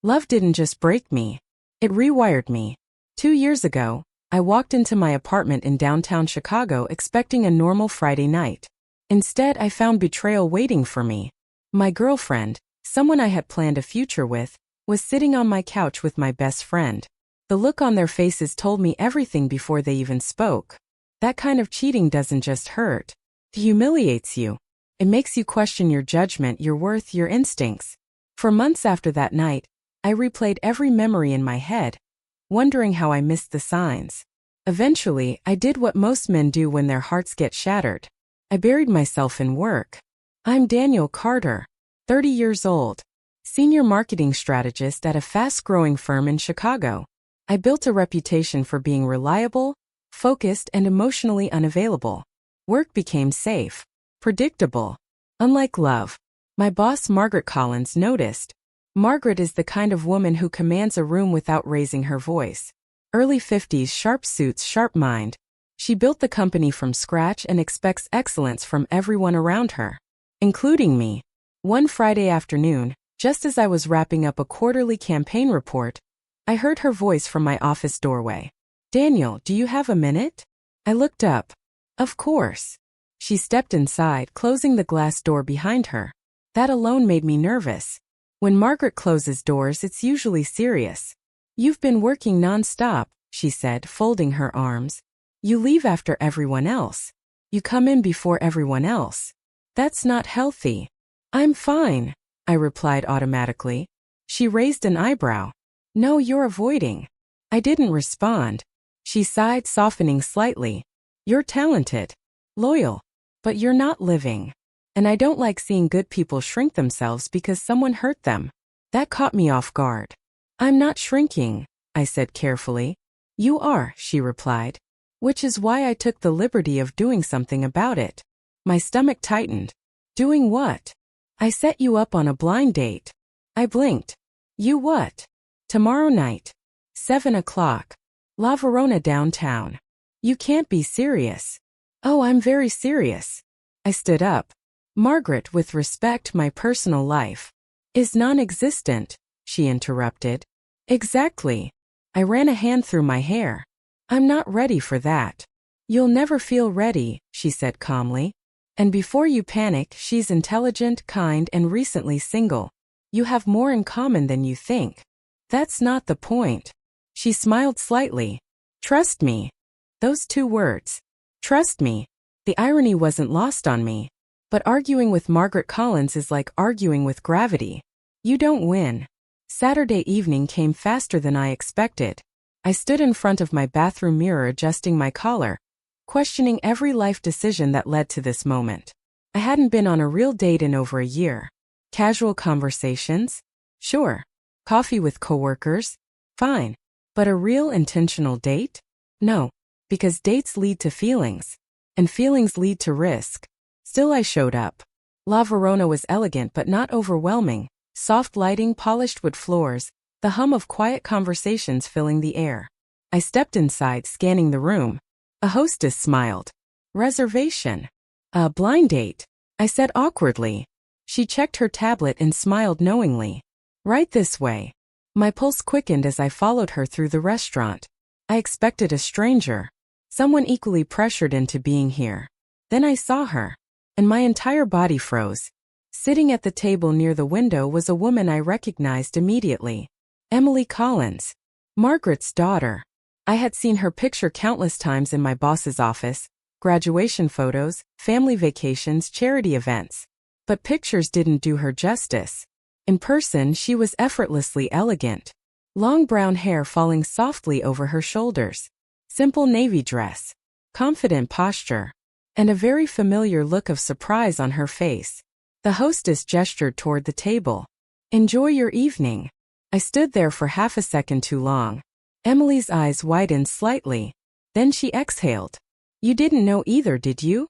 Love didn't just break me. It rewired me. 2 years ago, I walked into my apartment in downtown Chicago expecting a normal Friday night. Instead, I found betrayal waiting for me. My girlfriend, someone I had planned a future with, was sitting on my couch with my best friend. The look on their faces told me everything before they even spoke. That kind of cheating doesn't just hurt. It humiliates you. It makes you question your judgment, your worth, your instincts. For months after that night, I replayed every memory in my head, wondering how I missed the signs. Eventually, I did what most men do when their hearts get shattered. I buried myself in work. I'm Daniel Carter, 30 years old, senior marketing strategist at a fast-growing firm in Chicago. I built a reputation for being reliable, focused, and emotionally unavailable. Work became safe, predictable. Unlike love, my boss Margaret Collins noticed. Margaret is the kind of woman who commands a room without raising her voice. Early 50s, sharp suits, sharp mind. She built the company from scratch and expects excellence from everyone around her, including me. One Friday afternoon, just as I was wrapping up a quarterly campaign report, I heard her voice from my office doorway. "Daniel, do you have a minute?" I looked up. Of course. She stepped inside, closing the glass door behind her. That alone made me nervous. When Margaret closes doors, it's usually serious. "You've been working non-stop," she said, folding her arms. "You leave after everyone else. You come in before everyone else. That's not healthy." "I'm fine," I replied automatically. She raised an eyebrow. "No, you're avoiding." I didn't respond. She sighed, softening slightly. "You're talented, loyal, but you're not living. And I don't like seeing good people shrink themselves because someone hurt them." That caught me off guard. "I'm not shrinking," I said carefully. "You are," she replied. "Which is why I took the liberty of doing something about it." My stomach tightened. "Doing what?" "I set you up on a blind date." I blinked. "You what?" "Tomorrow night. 7 o'clock. La Verona downtown." "You can't be serious." "Oh, I'm very serious." I stood up. "Margaret, with respect, my personal life is non-existent," she interrupted. "Exactly." I ran a hand through my hair. "I'm not ready for that." "You'll never feel ready," she said calmly. "And before you panic, she's intelligent, kind, and recently single. You have more in common than you think." "That's not the point." She smiled slightly. "Trust me." Those 2 words. Trust me. The irony wasn't lost on me. But arguing with Margaret Collins is like arguing with gravity. You don't win. Saturday evening came faster than I expected. I stood in front of my bathroom mirror adjusting my collar, questioning every life decision that led to this moment. I hadn't been on a real date in over a year. Casual conversations? Sure. Coffee with coworkers? Fine. But a real intentional date? No. Because dates lead to feelings. And feelings lead to risk. Still, I showed up. La Verona was elegant but not overwhelming. Soft lighting, polished wood floors, the hum of quiet conversations filling the air. I stepped inside, scanning the room. A hostess smiled. "Reservation." "A blind date," I said awkwardly. She checked her tablet and smiled knowingly. "Right this way." My pulse quickened as I followed her through the restaurant. I expected a stranger, someone equally pressured into being here. Then I saw her, and my entire body froze. Sitting at the table near the window was a woman I recognized immediately. Emily Collins, Margaret's daughter. I had seen her picture countless times in my boss's office, graduation photos, family vacations, charity events. But pictures didn't do her justice. In person, she was effortlessly elegant. Long brown hair falling softly over her shoulders. Simple navy dress. Confident posture. And a very familiar look of surprise on her face. The hostess gestured toward the table. "Enjoy your evening." I stood there for half a second too long. Emily's eyes widened slightly. Then she exhaled. "You didn't know either, did you?"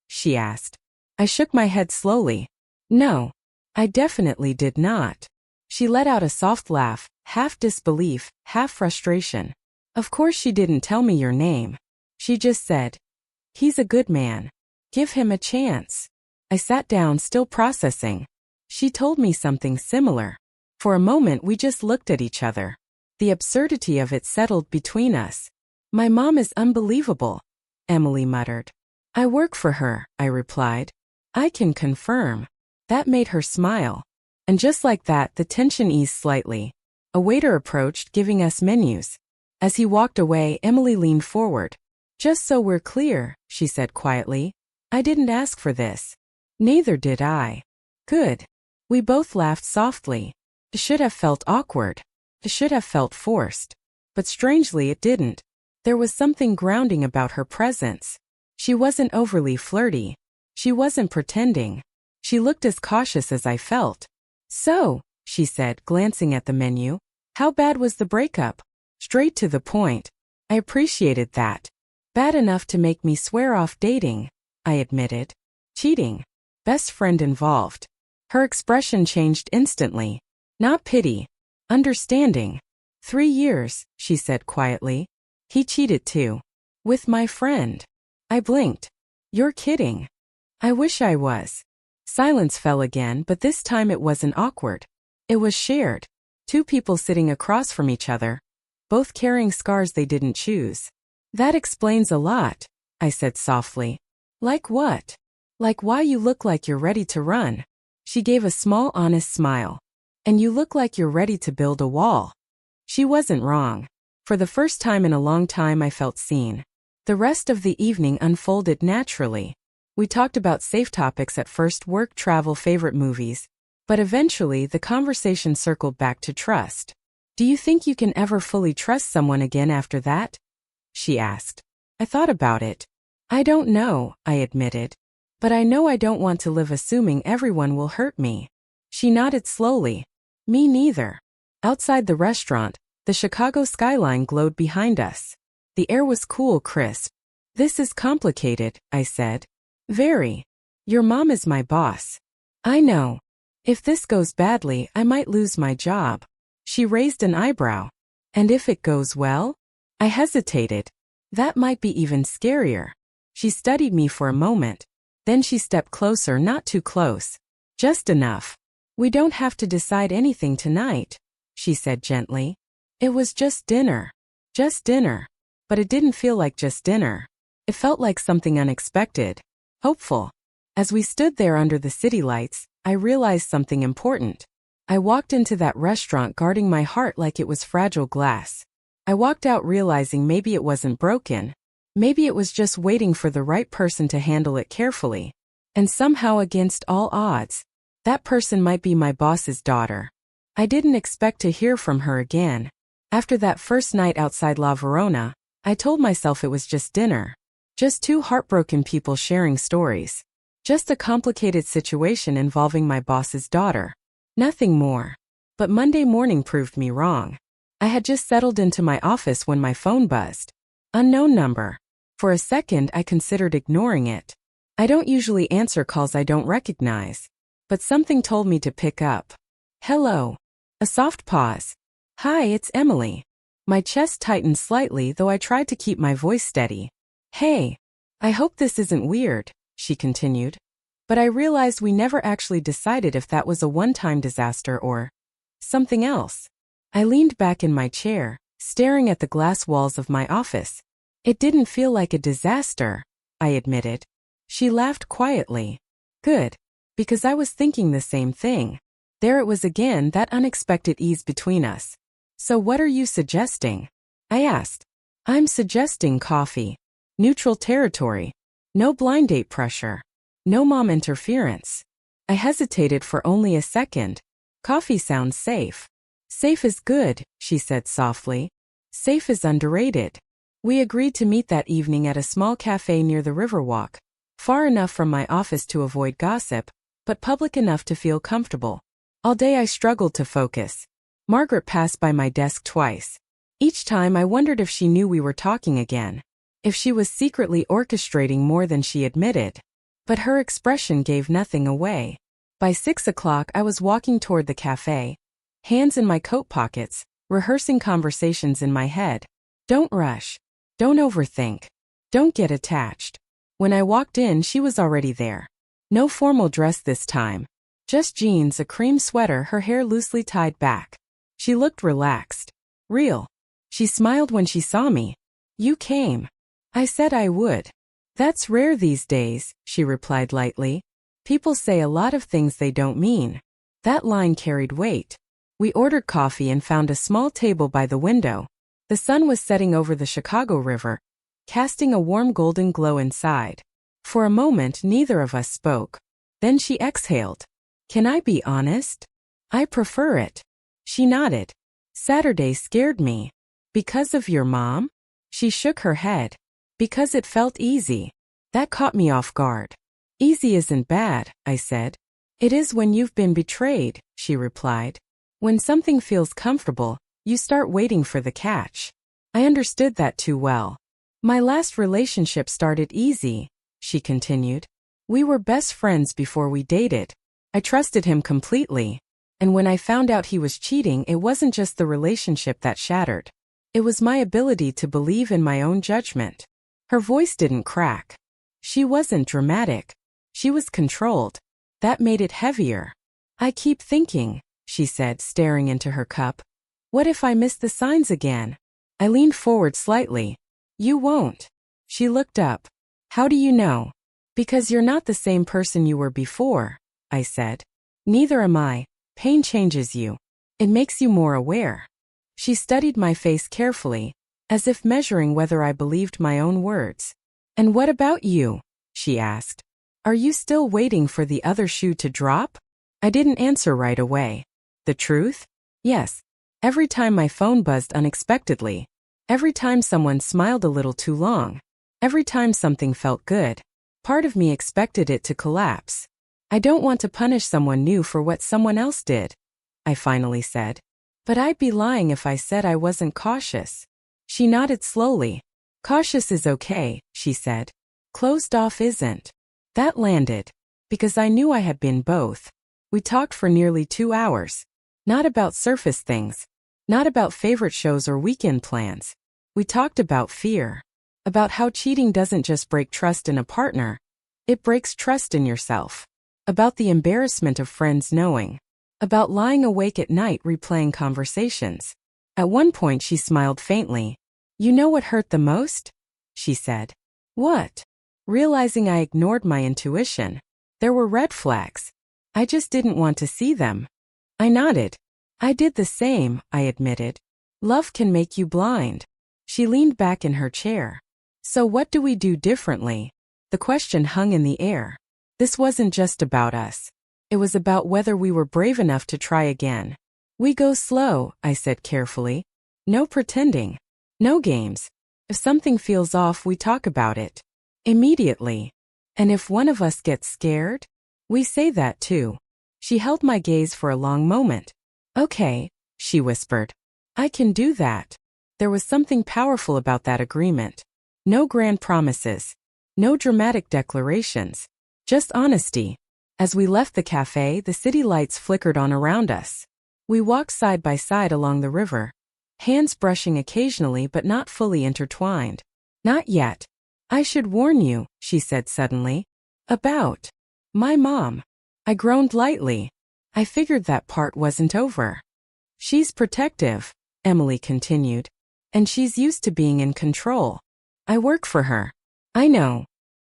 she asked. I shook my head slowly. "No, I definitely did not." She let out a soft laugh, half disbelief, half frustration. "Of course she didn't tell me your name. She just said, 'He's a good man. Give him a chance.'" I sat down, still processing. She told me something similar. For a moment we just looked at each other. The absurdity of it settled between us. My mom is unbelievable, Emily muttered. I work for her, I replied. I can confirm. That made her smile. And just like that, the tension eased slightly. A waiter approached, giving us menus. As he walked away, Emily leaned forward. Just so we're clear, she said quietly, I didn't ask for this. Neither did I. Good. We both laughed softly. It should have felt awkward. It should have felt forced. But strangely it didn't. There was something grounding about her presence. She wasn't overly flirty. She wasn't pretending. She looked as cautious as I felt. So, she said, glancing at the menu, how bad was the breakup? Straight to the point. I appreciated that. Bad enough to make me swear off dating, I admitted. Cheating. Best friend involved. Her expression changed instantly. Not pity. Understanding. 3 years, she said quietly. He cheated too. With my friend. I blinked. You're kidding. I wish I was. Silence fell again, but this time it wasn't awkward. It was shared. 2 people sitting across from each other, both carrying scars they didn't choose. That explains a lot, I said softly. Like what? Like why you look like you're ready to run. She gave a small, honest smile. And you look like you're ready to build a wall. She wasn't wrong. For the first time in a long time I felt seen. The rest of the evening unfolded naturally. We talked about safe topics at first: work, travel, favorite movies. But eventually the conversation circled back to trust. Do you think you can ever fully trust someone again after that? She asked. I thought about it. I don't know, I admitted. But I know I don't want to live assuming everyone will hurt me. She nodded slowly. Me neither. Outside the restaurant, the Chicago skyline glowed behind us. The air was cool, crisp. This is complicated, I said. Very. Your mom is my boss. I know. If this goes badly, I might lose my job. She raised an eyebrow. And if it goes well? I hesitated. That might be even scarier. She studied me for a moment. Then she stepped closer, not too close. Just enough. We don't have to decide anything tonight, she said gently. It was just dinner. Just dinner. But it didn't feel like just dinner. It felt like something unexpected. Hopeful. As we stood there under the city lights, I realized something important. I walked into that restaurant guarding my heart like it was fragile glass. I walked out realizing maybe it wasn't broken. Maybe it was just waiting for the right person to handle it carefully. And somehow, against all odds, that person might be my boss's daughter. I didn't expect to hear from her again. After that first night outside La Verona, I told myself it was just dinner. Just 2 heartbroken people sharing stories. Just a complicated situation involving my boss's daughter. Nothing more. But Monday morning proved me wrong. I had just settled into my office when my phone buzzed. Unknown number. For a second I considered ignoring it. I don't usually answer calls I don't recognize. But something told me to pick up. Hello. A soft pause. Hi, it's Emily. My chest tightened slightly, though I tried to keep my voice steady. Hey. I hope this isn't weird, she continued. But I realized we never actually decided if that was a one-time disaster or something else. I leaned back in my chair, staring at the glass walls of my office. It didn't feel like a disaster, I admitted. She laughed quietly. Good. Because I was thinking the same thing. There it was again, that unexpected ease between us. So what are you suggesting? I asked. I'm suggesting coffee. Neutral territory. No blind date pressure. No mom interference. I hesitated for only a second. Coffee sounds safe. Safe is good, she said softly. Safe is underrated. We agreed to meet that evening at a small cafe near the Riverwalk, far enough from my office to avoid gossip, but public enough to feel comfortable. All day I struggled to focus. Margaret passed by my desk twice. Each time I wondered if she knew we were talking again, if she was secretly orchestrating more than she admitted. But her expression gave nothing away. By 6 o'clock I was walking toward the cafe, hands in my coat pockets, rehearsing conversations in my head. Don't rush. Don't overthink. Don't get attached. When I walked in, she was already there. No formal dress this time. Just jeans, a cream sweater, her hair loosely tied back. She looked relaxed. Real. She smiled when she saw me. You came. I said I would. That's rare these days, she replied lightly. People say a lot of things they don't mean. That line carried weight. We ordered coffee and found a small table by the window. The sun was setting over the Chicago River, casting a warm golden glow inside. For a moment, neither of us spoke. Then she exhaled. Can I be honest? I prefer it. She nodded. Saturday scared me. Because of your mom? She shook her head. Because it felt easy. That caught me off guard. Easy isn't bad, I said. It is when you've been betrayed, she replied. When something feels comfortable, you start waiting for the catch. I understood that too well. My last relationship started easy, she continued. We were best friends before we dated. I trusted him completely. And when I found out he was cheating, it wasn't just the relationship that shattered. It was my ability to believe in my own judgment. Her voice didn't crack. She wasn't dramatic. She was controlled. That made it heavier. I keep thinking, she said, staring into her cup. What if I miss the signs again? I leaned forward slightly. You won't. She looked up. How do you know? Because you're not the same person you were before, I said. Neither am I. Pain changes you. It makes you more aware. She studied my face carefully, as if measuring whether I believed my own words. And what about you? She asked. Are you still waiting for the other shoe to drop? I didn't answer right away. The truth? Yes. Every time my phone buzzed unexpectedly. Every time someone smiled a little too long. Every time something felt good. Part of me expected it to collapse. I don't want to punish someone new for what someone else did, I finally said. But I'd be lying if I said I wasn't cautious. She nodded slowly. Cautious is okay, she said. Closed off isn't. That landed. Because I knew I had been both. We talked for nearly 2 hours. Not about surface things. Not about favorite shows or weekend plans. We talked about fear. About how cheating doesn't just break trust in a partner. It breaks trust in yourself. About the embarrassment of friends knowing. About lying awake at night replaying conversations. At one point she smiled faintly. You know what hurt the most? She said. What? Realizing I ignored my intuition. There were red flags. I just didn't want to see them. I nodded. I did the same, I admitted. Love can make you blind. She leaned back in her chair. So what do we do differently? The question hung in the air. This wasn't just about us. It was about whether we were brave enough to try again. We go slow, I said carefully. No pretending. No games. If something feels off, we talk about it. Immediately. And if one of us gets scared, we say that too. She held my gaze for a long moment. Okay, she whispered. I can do that. There was something powerful about that agreement. No grand promises. No dramatic declarations. Just honesty. As we left the cafe, the city lights flickered on around us. We walked side by side along the river, hands brushing occasionally but not fully intertwined. Not yet. I should warn you, she said suddenly. About my mom. I groaned lightly. I figured that part wasn't over. She's protective, Emily continued. And she's used to being in control. I work for her. I know.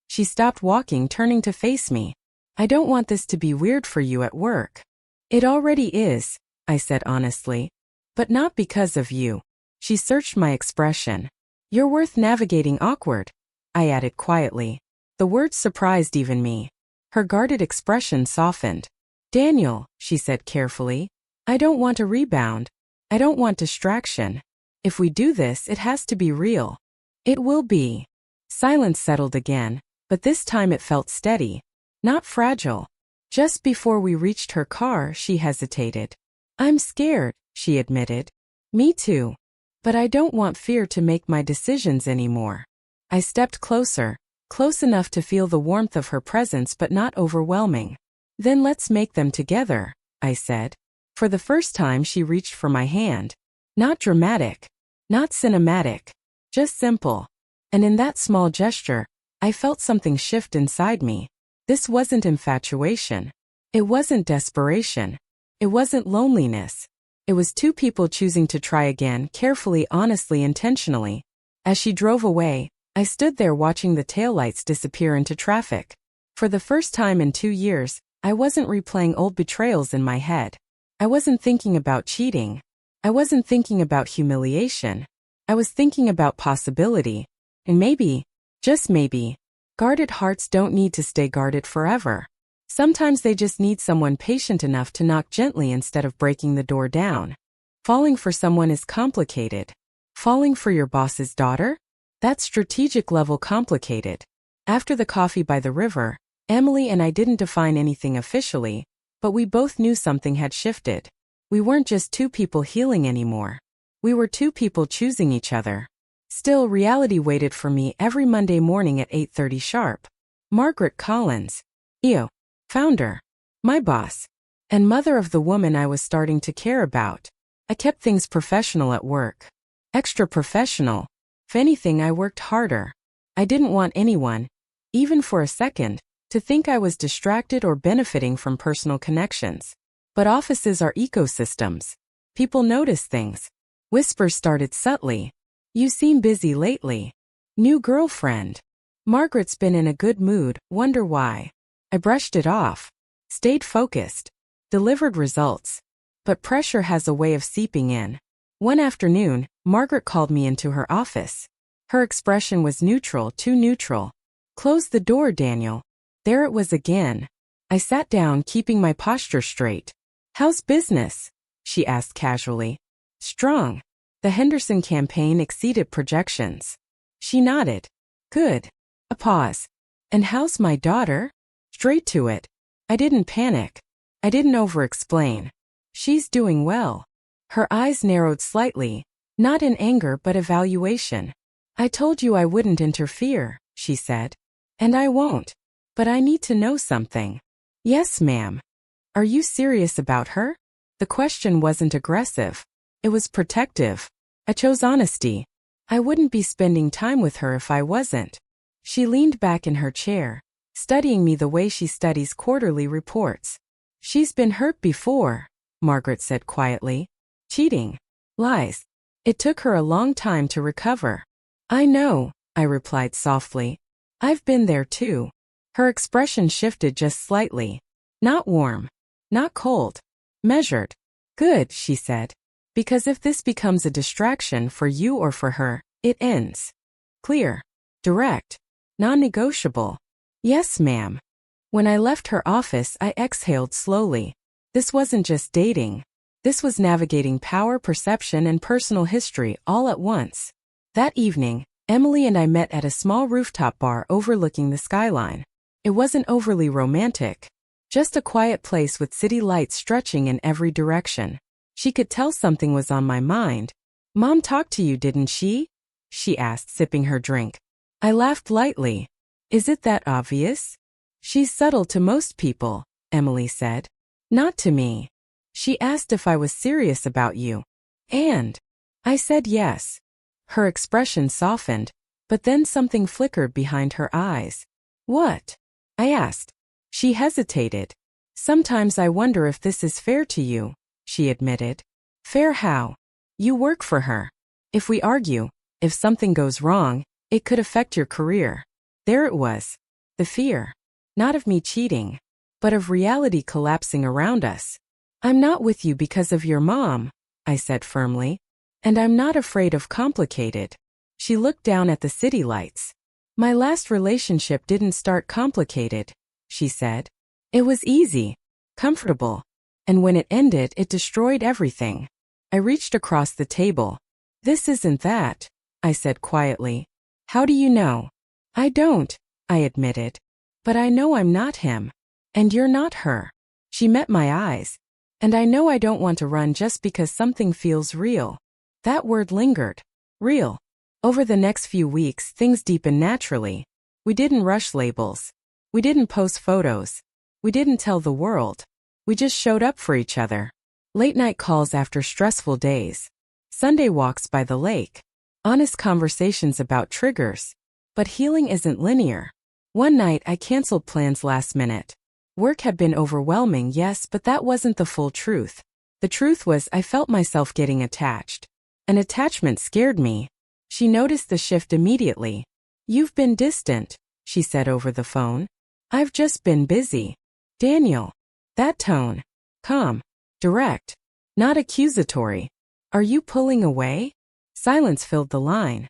She stopped walking, turning to face me. I don't want this to be weird for you at work. It already is, I said honestly. But not because of you. She searched my expression. You're worth navigating awkward, I added quietly. The words surprised even me. Her guarded expression softened. Daniel, she said carefully. I don't want a rebound. I don't want distraction. If we do this, it has to be real. It will be. Silence settled again, but this time it felt steady. Not fragile. Just before we reached her car, she hesitated. I'm scared, she admitted. Me too. But I don't want fear to make my decisions anymore. I stepped closer, close enough to feel the warmth of her presence but not overwhelming. Then let's make them together, I said. For the first time she reached for my hand. Not dramatic. Not cinematic. Just simple. And in that small gesture, I felt something shift inside me. This wasn't infatuation. It wasn't desperation. It wasn't loneliness. It was two people choosing to try again, carefully, honestly, intentionally. As she drove away, I stood there watching the taillights disappear into traffic. For the first time in 2 years, I wasn't replaying old betrayals in my head. I wasn't thinking about cheating. I wasn't thinking about humiliation. I was thinking about possibility. And maybe, just maybe, guarded hearts don't need to stay guarded forever. Sometimes they just need someone patient enough to knock gently instead of breaking the door down. Falling for someone is complicated. Falling for your boss's daughter? That's strategic level complicated. After the coffee by the river, Emily and I didn't define anything officially, but we both knew something had shifted. We weren't just two people healing anymore. We were two people choosing each other. Still, reality waited for me every Monday morning at 8:30 sharp. Margaret Collins, EO, founder, my boss, and mother of the woman I was starting to care about. I kept things professional at work. Extra professional. If anything, I worked harder. I didn't want anyone, even for a second, to think I was distracted or benefiting from personal connections. But offices are ecosystems. People notice things. Whispers started subtly. You seem busy lately. New girlfriend. Margaret's been in a good mood, wonder why. I brushed it off. Stayed focused. Delivered results. But pressure has a way of seeping in. One afternoon, Margaret called me into her office. Her expression was neutral, too neutral. Close the door, Daniel. There it was again. I sat down, keeping my posture straight. How's business? She asked casually. Strong. The Henderson campaign exceeded projections. She nodded. Good. A pause. And how's my daughter? Straight to it. I didn't panic. I didn't over-explain. She's doing well. Her eyes narrowed slightly, not in anger but evaluation. I told you I wouldn't interfere, she said. And I won't. But I need to know something. Yes, ma'am. Are you serious about her? The question wasn't aggressive. It was protective. I chose honesty. I wouldn't be spending time with her if I wasn't. She leaned back in her chair, studying me the way she studies quarterly reports. She's been hurt before, Margaret said quietly. Cheating. Lies. It took her a long time to recover. I know, I replied softly. I've been there too. Her expression shifted just slightly. Not warm. Not cold. Measured. Good, she said. Because if this becomes a distraction for you or for her, it ends. Clear. Direct. Non-negotiable. Yes, ma'am. When I left her office, I exhaled slowly. This wasn't just dating. This was navigating power, perception, and personal history all at once. That evening, Emily and I met at a small rooftop bar overlooking the skyline. It wasn't overly romantic. Just a quiet place with city lights stretching in every direction. She could tell something was on my mind. Mom talked to you, didn't she? She asked, sipping her drink. I laughed lightly. Is it that obvious? She's subtle to most people, Emily said. Not to me. She asked if I was serious about you. And I said yes. Her expression softened, but then something flickered behind her eyes. What? I asked. She hesitated. Sometimes I wonder if this is fair to you, she admitted. Fair how? You work for her. If we argue, if something goes wrong, it could affect your career. There it was. The fear. Not of me cheating, but of reality collapsing around us. I'm not with you because of your mom, I said firmly. And I'm not afraid of complicated. She looked down at the city lights. My last relationship didn't start complicated, she said. It was easy, comfortable. And when it ended, it destroyed everything. I reached across the table. This isn't that, I said quietly. How do you know? I don't, I admitted. But I know I'm not him. And you're not her. She met my eyes. And I know I don't want to run just because something feels real. That word lingered. Real. Over the next few weeks, things deepened naturally. We didn't rush labels. We didn't post photos. We didn't tell the world. We just showed up for each other. Late night calls after stressful days. Sunday walks by the lake. Honest conversations about triggers. But healing isn't linear. One night I canceled plans last minute. Work had been overwhelming, yes, but that wasn't the full truth. The truth was I felt myself getting attached. An attachment scared me. She noticed the shift immediately. "You've been distant," she said over the phone. "I've just been busy." "Daniel." That tone. Calm. Direct. Not accusatory. "Are you pulling away?" Silence filled the line.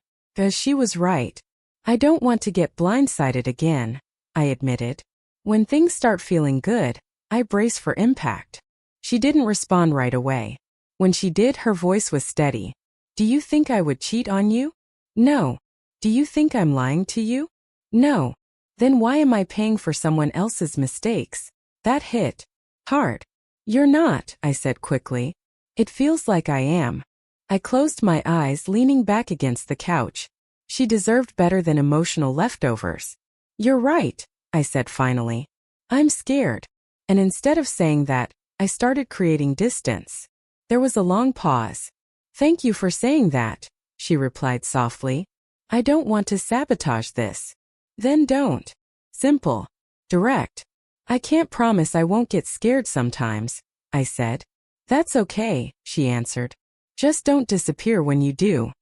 She was right. "I don't want to get blindsided again," I admitted. "When things start feeling good, I brace for impact." She didn't respond right away. When she did, her voice was steady. "Do you think I would cheat on you?" "No." "Do you think I'm lying to you?" "No." "Then why am I paying for someone else's mistakes?" That hit hard. "You're not," I said quickly. "It feels like I am." I closed my eyes, leaning back against the couch. She deserved better than emotional leftovers. "You're right," I said finally. "I'm scared." And instead of saying that, I started creating distance. There was a long pause. "Thank you for saying that," she replied softly. "I don't want to sabotage this." "Then don't." Simple. Direct. "I can't promise I won't get scared sometimes," I said. "That's okay," she answered. "Just don't disappear when you do."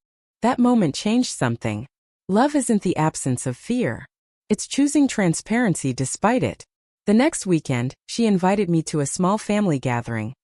That moment changed something. Love isn't the absence of fear. It's choosing transparency despite it. The next weekend, she invited me to a small family gathering.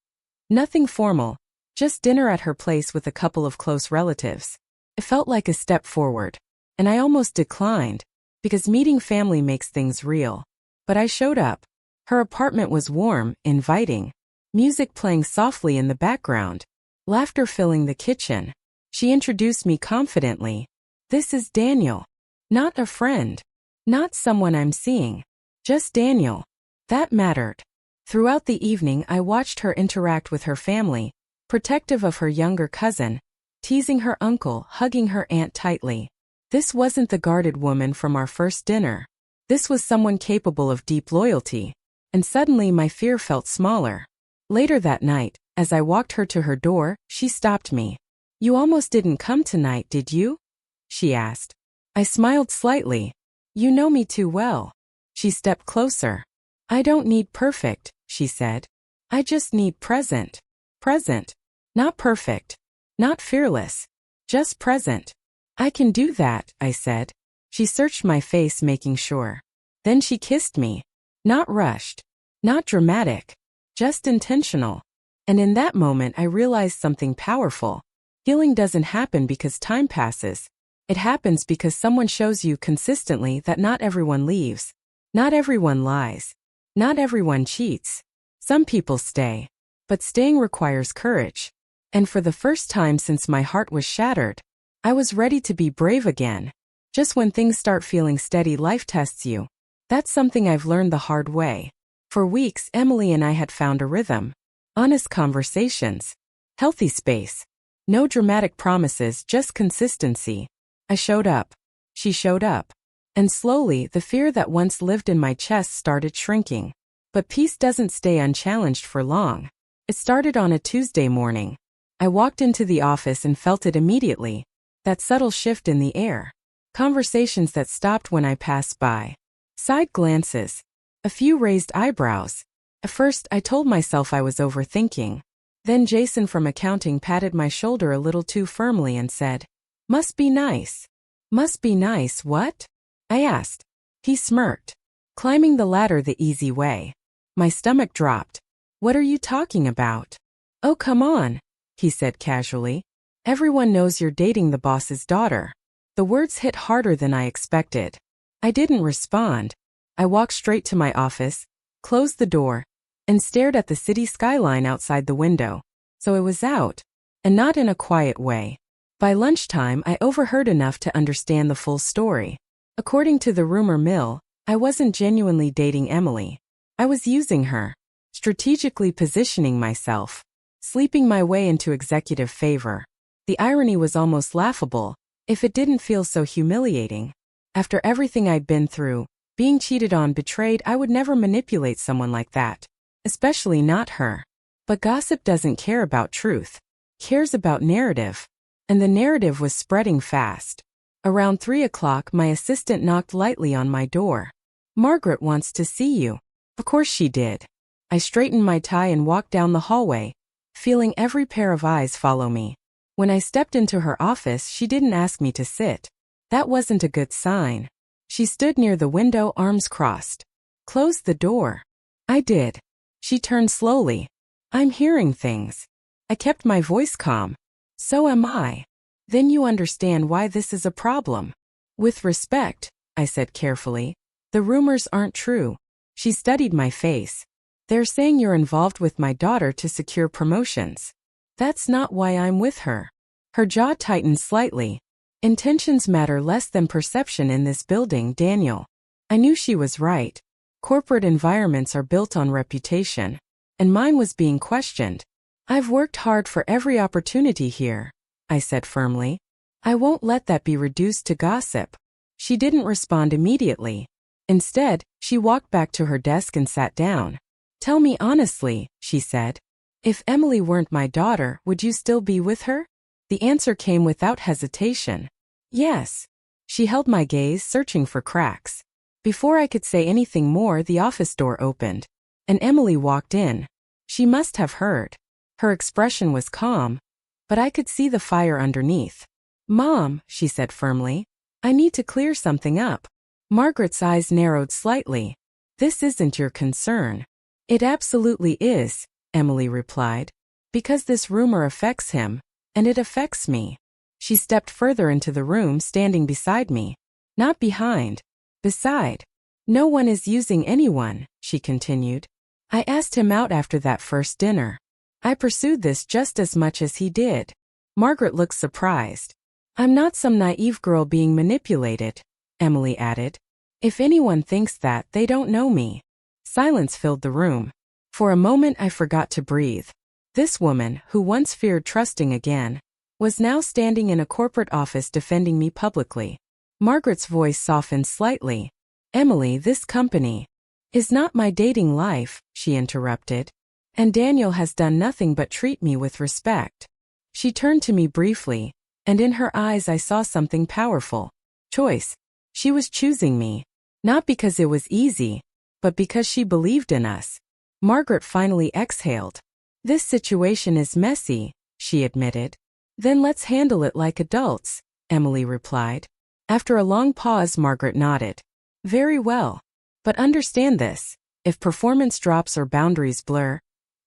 Nothing formal, just dinner at her place with a couple of close relatives. It felt like a step forward, and I almost declined, because meeting family makes things real. But I showed up. Her apartment was warm, inviting. Music playing softly in the background. Laughter filling the kitchen. She introduced me confidently. "This is Daniel. Not a friend. Not someone I'm seeing. Just Daniel." That mattered. Throughout the evening, I watched her interact with her family, protective of her younger cousin, teasing her uncle, hugging her aunt tightly. This wasn't the guarded woman from our first dinner. This was someone capable of deep loyalty. And suddenly my fear felt smaller. Later that night, as I walked her to her door, she stopped me. "You almost didn't come tonight, did you?" she asked. I smiled slightly. "You know me too well." She stepped closer. "I don't need perfect," she said. "I just need present." Present. Not perfect. Not fearless. Just present. "I can do that," I said. She searched my face, making sure. Then she kissed me. Not rushed. Not dramatic. Just intentional. And in that moment I realized something powerful. Healing doesn't happen because time passes. It happens because someone shows you consistently that not everyone leaves. Not everyone lies. Not everyone cheats. Some people stay. But staying requires courage. And for the first time since my heart was shattered, I was ready to be brave again. Just when things start feeling steady, life tests you. That's something I've learned the hard way. For weeks, Emily and I had found a rhythm. Honest conversations. Healthy space. No dramatic promises, just consistency. I showed up. She showed up. And slowly, the fear that once lived in my chest started shrinking. But peace doesn't stay unchallenged for long. It started on a Tuesday morning. I walked into the office and felt it immediately. That subtle shift in the air. Conversations that stopped when I passed by. Side glances. A few raised eyebrows. At first, I told myself I was overthinking. Then Jason from accounting patted my shoulder a little too firmly and said, "Must be nice." "Must be nice, what?" I asked. He smirked. "Climbing the ladder the easy way." My stomach dropped. "What are you talking about?" "Oh, come on," he said casually. "Everyone knows you're dating the boss's daughter." The words hit harder than I expected. I didn't respond. I walked straight to my office, closed the door, and stared at the city skyline outside the window. So it was out, and not in a quiet way. By lunchtime, I overheard enough to understand the full story. According to the rumor mill, I wasn't genuinely dating Emily. I was using her, strategically positioning myself, sleeping my way into executive favor. The irony was almost laughable, if it didn't feel so humiliating. After everything I'd been through, being cheated on, betrayed, I would never manipulate someone like that. Especially not her. But gossip doesn't care about truth. It cares about narrative. And the narrative was spreading fast. Around 3 o'clock, my assistant knocked lightly on my door. "Margaret wants to see you." Of course she did. I straightened my tie and walked down the hallway, feeling every pair of eyes follow me. When I stepped into her office, she didn't ask me to sit. That wasn't a good sign. She stood near the window, arms crossed. Close the door. I did. She turned slowly. I'm hearing things. I kept my voice calm. So am I. Then you understand why this is a problem. With respect, I said carefully, the rumors aren't true. She studied my face. They're saying you're involved with my daughter to secure promotions. That's not why I'm with her. Her jaw tightened slightly. Intentions matter less than perception in this building, Daniel. I knew she was right. Corporate environments are built on reputation. And mine was being questioned. I've worked hard for every opportunity here, I said firmly. I won't let that be reduced to gossip. She didn't respond immediately. Instead, she walked back to her desk and sat down. Tell me honestly, she said. If Emily weren't my daughter, would you still be with her? The answer came without hesitation. Yes. She held my gaze, searching for cracks. Before I could say anything more, the office door opened, and Emily walked in. She must have heard. Her expression was calm, but I could see the fire underneath. Mom, she said firmly, I need to clear something up. Margaret's eyes narrowed slightly. This isn't your concern. It absolutely is, Emily replied. Because this rumor affects him, and it affects me. She stepped further into the room, standing beside me. Not behind. Beside. No one is using anyone, she continued. I asked him out after that first dinner. I pursued this just as much as he did. Margaret looked surprised. I'm not some naive girl being manipulated, Emily added. If anyone thinks that, they don't know me. Silence filled the room. For a moment I forgot to breathe. This woman, who once feared trusting again, was now standing in a corporate office defending me publicly. Margaret's voice softened slightly. Emily, this company is not my dating life, she interrupted. And Daniel has done nothing but treat me with respect. She turned to me briefly, and in her eyes I saw something powerful. Choice. She was choosing me. Not because it was easy, but because she believed in us. Margaret finally exhaled. This situation is messy, she admitted. Then let's handle it like adults, Emily replied. After a long pause, Margaret nodded. Very well. But understand this. If performance drops or boundaries blur,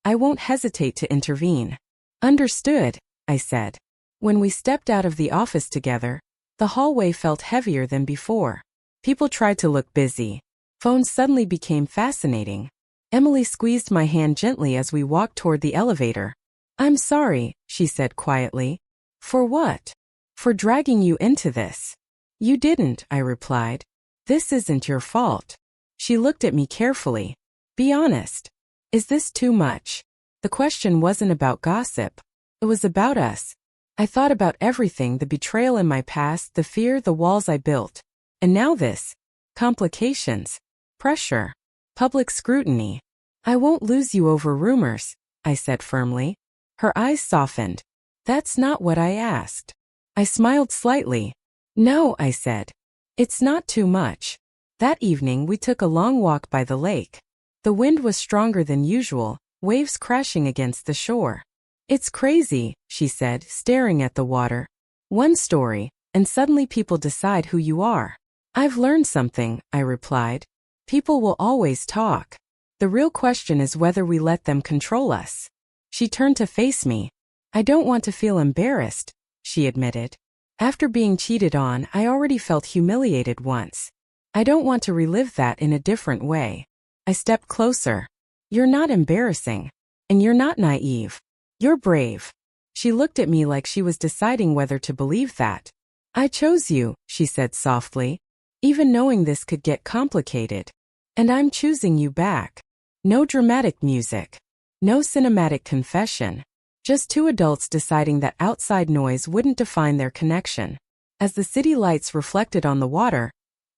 I won't hesitate to intervene. Understood, I said. When we stepped out of the office together, the hallway felt heavier than before. People tried to look busy. Phones suddenly became fascinating. Emily squeezed my hand gently as we walked toward the elevator. I'm sorry, she said quietly. For what? For dragging you into this. You didn't, I replied. This isn't your fault. She looked at me carefully. Be honest. Is this too much? The question wasn't about gossip. It was about us. I thought about everything, the betrayal in my past, the fear, the walls I built. And now this. Complications. Pressure. Public scrutiny. I won't lose you over rumors, I said firmly. Her eyes softened. That's not what I asked. I smiled slightly. No, I said. It's not too much. That evening we took a long walk by the lake. The wind was stronger than usual, waves crashing against the shore. It's crazy, she said, staring at the water. One story, and suddenly people decide who you are. I've learned something, I replied. People will always talk. The real question is whether we let them control us. She turned to face me. I don't want to feel embarrassed, she admitted. After being cheated on, I already felt humiliated once. I don't want to relive that in a different way. I stepped closer. You're not embarrassing. And you're not naive. You're brave. She looked at me like she was deciding whether to believe that. I chose you, she said softly. Even knowing this could get complicated. And I'm choosing you back. No dramatic music. No cinematic confession. Just two adults deciding that outside noise wouldn't define their connection. As the city lights reflected on the water,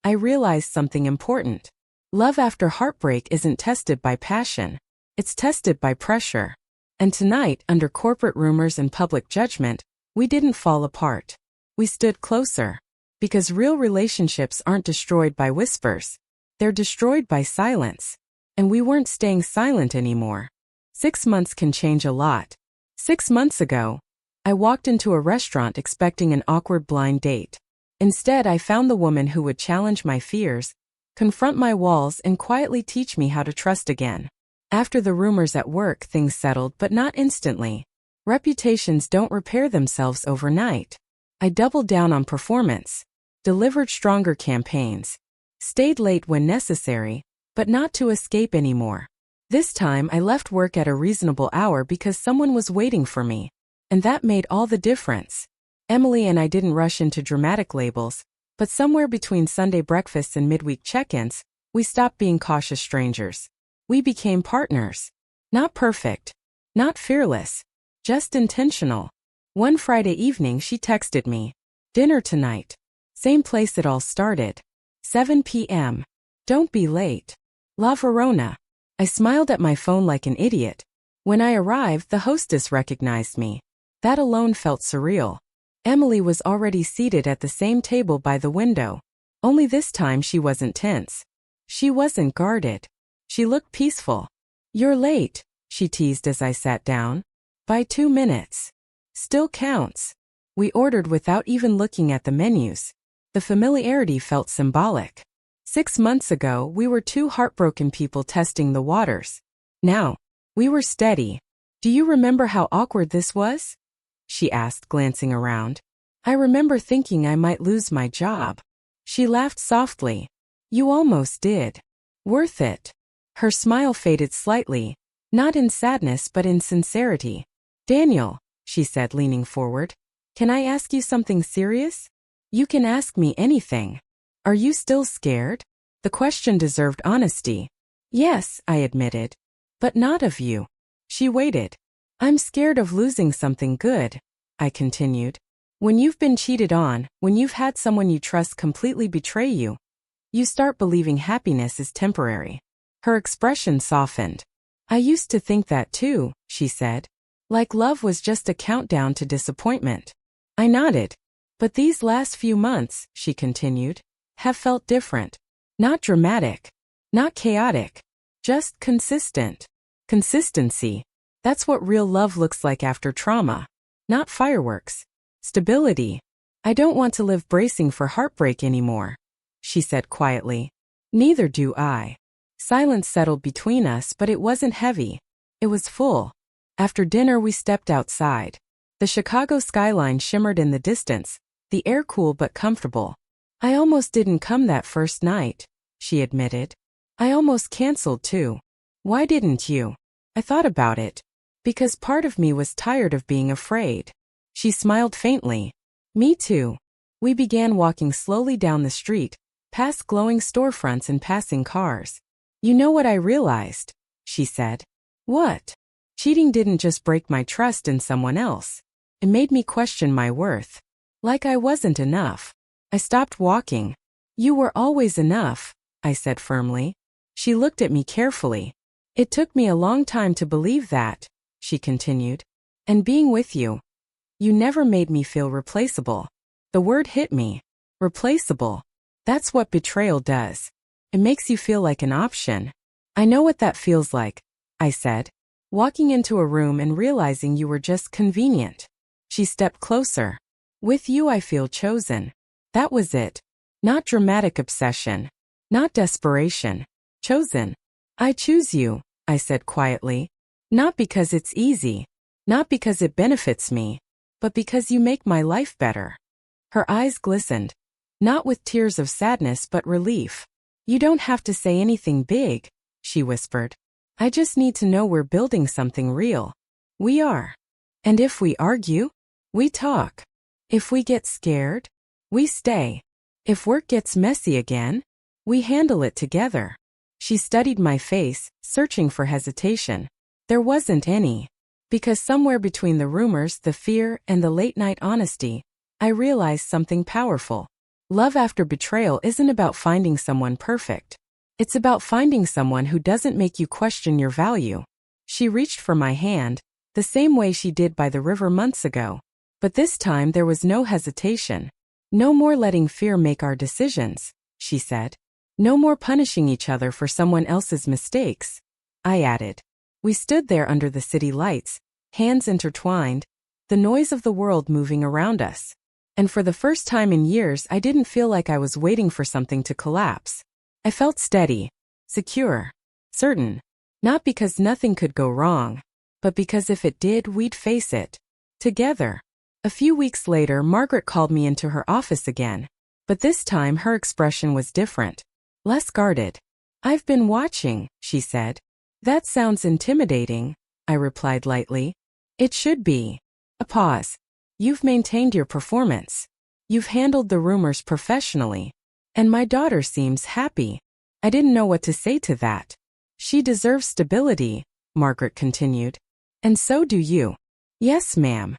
I realized something important. Love after heartbreak isn't tested by passion. It's tested by pressure. And tonight, under corporate rumors and public judgment, we didn't fall apart. We stood closer. Because real relationships aren't destroyed by whispers. They're destroyed by silence. And we weren't staying silent anymore. 6 months can change a lot. 6 months ago, I walked into a restaurant expecting an awkward blind date. Instead, I found the woman who would challenge my fears, confront my walls, and quietly teach me how to trust again. After the rumors at work, things settled, but not instantly. Reputations don't repair themselves overnight. I doubled down on performance, delivered stronger campaigns, stayed late when necessary, but not to escape anymore. This time I left work at a reasonable hour because someone was waiting for me, and that made all the difference. Emily and I didn't rush into dramatic labels, but somewhere between Sunday breakfasts and midweek check-ins, we stopped being cautious strangers. We became partners. Not perfect, not fearless, just intentional. One Friday evening she texted me, "Dinner tonight. Same place it all started. 7 p.m. Don't be late. La Verona." I smiled at my phone like an idiot. When I arrived, the hostess recognized me. That alone felt surreal. Emily was already seated at the same table by the window. Only this time she wasn't tense. She wasn't guarded. She looked peaceful. "You're late," she teased as I sat down. "By 2 minutes. Still counts." We ordered without even looking at the menus. The familiarity felt symbolic. 6 months ago, we were two heartbroken people testing the waters. Now, we were steady. "Do you remember how awkward this was?" she asked, glancing around. "I remember thinking I might lose my job." She laughed softly. "You almost did. Worth it." Her smile faded slightly, not in sadness but in sincerity. "Daniel," she said, leaning forward, "can I ask you something serious?" "You can ask me anything." "Are you still scared?" The question deserved honesty. "Yes," I admitted. "But not of you." She waited. "I'm scared of losing something good," I continued. "When you've been cheated on, when you've had someone you trust completely betray you, you start believing happiness is temporary." Her expression softened. "I used to think that too," she said. "Like love was just a countdown to disappointment." I nodded. "But these last few months," she continued, "have felt different. Not dramatic, not chaotic, just consistent." Consistency. That's what real love looks like after trauma. Not fireworks. Stability. "I don't want to live bracing for heartbreak anymore," she said quietly. "Neither do I." Silence settled between us, but it wasn't heavy. It was full. After dinner we stepped outside. The Chicago skyline shimmered in the distance, the air cool but comfortable. "I almost didn't come that first night," she admitted. "I almost canceled too." "Why didn't you?" I thought about it. "Because part of me was tired of being afraid." She smiled faintly. "Me too." We began walking slowly down the street, past glowing storefronts and passing cars. "You know what I realized?" she said. "What?" "Cheating didn't just break my trust in someone else. It made me question my worth. Like I wasn't enough." I stopped walking. "You were always enough," I said firmly. She looked at me carefully. "It took me a long time to believe that," she continued. "And being with you, you never made me feel replaceable." The word hit me. Replaceable. That's what betrayal does. It makes you feel like an option. "I know what that feels like," I said. "Walking into a room and realizing you were just convenient." She stepped closer. "With you I feel chosen." That was it. Not dramatic obsession. Not desperation. Chosen. "I choose you," I said quietly. "Not because it's easy. Not because it benefits me. But because you make my life better." Her eyes glistened. Not with tears of sadness but relief. "You don't have to say anything big," she whispered. "I just need to know we're building something real." We are. And if we argue, we talk. If we get scared, we stay. If work gets messy again, we handle it together. She studied my face, searching for hesitation. There wasn't any. Because somewhere between the rumors, the fear, and the late-night honesty, I realized something powerful. Love after betrayal isn't about finding someone perfect. It's about finding someone who doesn't make you question your value. She reached for my hand, the same way she did by the river months ago. But this time there was no hesitation. "No more letting fear make our decisions," she said. No more punishing each other for someone else's mistakes, I added. We stood there under the city lights, hands intertwined, the noise of the world moving around us. And for the first time in years, I didn't feel like I was waiting for something to collapse. I felt steady, secure, certain, not because nothing could go wrong, but because if it did, we'd face it together. A few weeks later, Margaret called me into her office again, but this time her expression was different, less guarded. I've been watching, she said. That sounds intimidating, I replied lightly. It should be. A pause. You've maintained your performance. You've handled the rumors professionally. And my daughter seems happy. I didn't know what to say to that. She deserves stability, Margaret continued. And so do you. Yes, ma'am.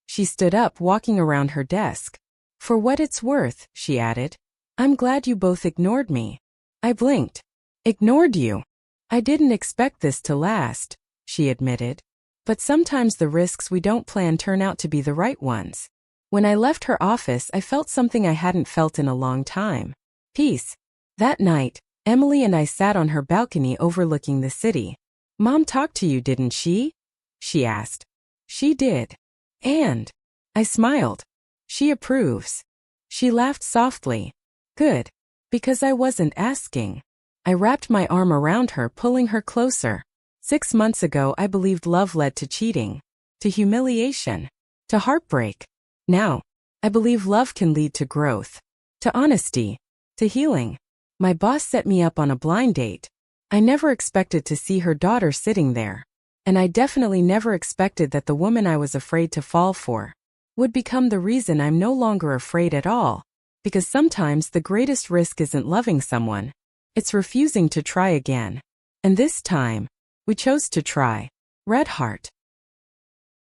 She stood up, walking around her desk. For what it's worth, she added. I'm glad you both ignored me. I blinked. Ignored you? I didn't expect this to last, she admitted. But sometimes the risks we don't plan turn out to be the right ones. When I left her office, I felt something I hadn't felt in a long time. Peace. That night, Emily and I sat on her balcony overlooking the city. Mom talked to you, didn't she? She asked. She did. And I smiled. She approves. She laughed softly. Good. Because I wasn't asking. I wrapped my arm around her, pulling her closer. 6 months ago, I believed love led to cheating, to humiliation, to heartbreak. Now, I believe love can lead to growth, to honesty, to healing. My boss set me up on a blind date. I never expected to see her daughter sitting there. And I definitely never expected that the woman I was afraid to fall for would become the reason I'm no longer afraid at all. Because sometimes the greatest risk isn't loving someone. It's refusing to try again. And this time, we chose to try. Red Heart.